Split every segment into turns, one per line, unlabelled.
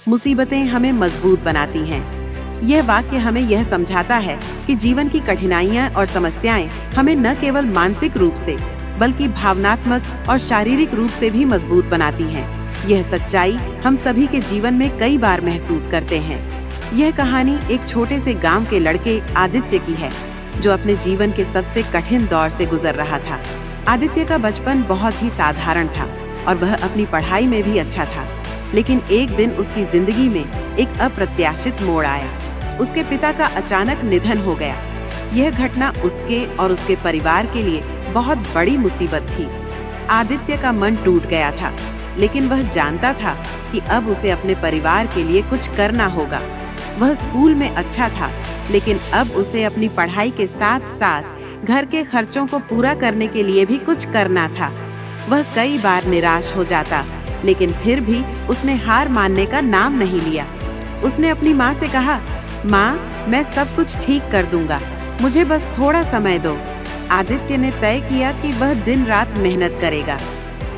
मुसीबतें हमें मजबूत बनाती हैं। यह वाक्य हमें यह समझाता है कि जीवन की कठिनाइयां और समस्याएं हमें न केवल मानसिक रूप से बल्कि भावनात्मक और शारीरिक रूप से भी मजबूत बनाती हैं। यह सच्चाई हम सभी के जीवन में कई बार महसूस करते हैं। यह कहानी एक छोटे से गांव के लड़के आदित्य की है, जो अपने जीवन के सबसे कठिन दौर से गुजर रहा था। आदित्य का बचपन बहुत ही साधारण था और वह अपनी पढ़ाई में भी अच्छा था। लेकिन एक दिन उसकी जिंदगी में एक अप्रत्याशित मोड़ आया। उसके पिता का अचानक निधन हो गया। यह घटना उसके और उसके परिवार के लिए बहुत बड़ी मुसीबत थी। आदित्य का मन टूट गया था, लेकिन वह जानता था कि अब उसे अपने परिवार के लिए कुछ करना होगा। वह स्कूल में अच्छा था, लेकिन अब उसे अपनी पढ़ाई के साथ साथ घर के खर्चों को पूरा करने के लिए भी कुछ करना था। वह कई बार निराश हो जाता, लेकिन फिर भी उसने हार मानने का नाम नहीं लिया। उसने अपनी माँ से कहा, माँ, मैं सब कुछ ठीक कर दूंगा, मुझे बस थोड़ा समय दो। आदित्य ने तय किया कि वह दिन रात मेहनत करेगा।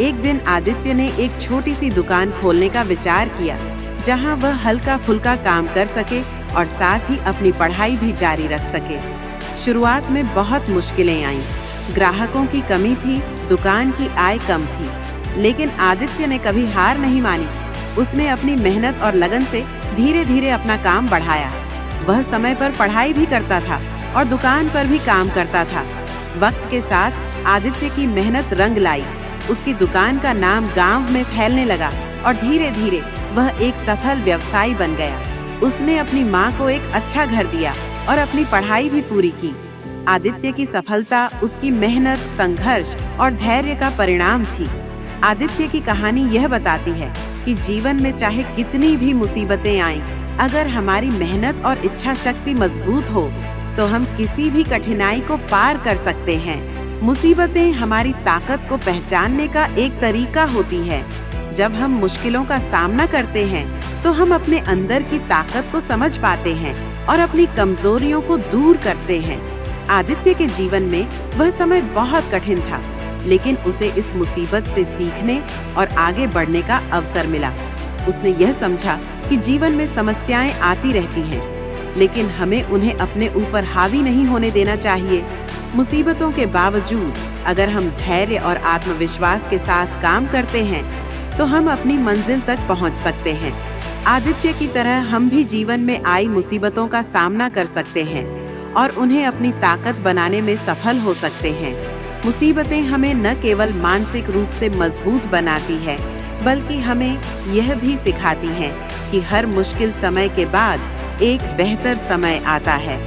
एक दिन आदित्य ने एक छोटी सी दुकान खोलने का विचार किया, जहां वह हल्का फुल्का काम कर सके और साथ ही अपनी पढ़ाई भी जारी रख सके। शुरुआत में बहुत मुश्किलें आईं। ग्राहकों की कमी थी, दुकान की आय कम थी, लेकिन आदित्य ने कभी हार नहीं मानी। उसने अपनी मेहनत और लगन से धीरे धीरे अपना काम बढ़ाया। वह समय पर पढ़ाई भी करता था और दुकान पर भी काम करता था। वक्त के साथ आदित्य की मेहनत रंग लाई। उसकी दुकान का नाम गांव में फैलने लगा और धीरे धीरे वह एक सफल व्यवसायी बन गया। उसने अपनी माँ को एक अच्छा घर दिया और अपनी पढ़ाई भी पूरी की। आदित्य की सफलता उसकी मेहनत, संघर्ष और धैर्य का परिणाम थी। आदित्य की कहानी यह बताती है कि जीवन में चाहे कितनी भी मुसीबतें आएं, अगर हमारी मेहनत और इच्छा शक्ति मजबूत हो तो हम किसी भी कठिनाई को पार कर सकते हैं। मुसीबतें हमारी ताकत को पहचानने का एक तरीका होती है। जब हम मुश्किलों का सामना करते हैं तो हम अपने अंदर की ताकत को समझ पाते हैं और अपनी कमजोरियों को दूर करते हैं। आदित्य के जीवन में वह समय बहुत कठिन था, लेकिन उसे इस मुसीबत से सीखने और आगे बढ़ने का अवसर मिला। उसने यह समझा कि जीवन में समस्याएं आती रहती हैं, लेकिन हमें उन्हें अपने ऊपर हावी नहीं होने देना चाहिए। मुसीबतों के बावजूद अगर हम धैर्य और आत्मविश्वास के साथ काम करते हैं तो हम अपनी मंजिल तक पहुंच सकते हैं। आदित्य की तरह हम भी जीवन में आई मुसीबतों का सामना कर सकते हैं और उन्हें अपनी ताकत बनाने में सफल हो सकते हैं। मुसीबतें हमें न केवल मानसिक रूप से मजबूत बनाती है, बल्कि हमें यह भी सिखाती हैं कि हर मुश्किल समय के बाद एक बेहतर समय आता है।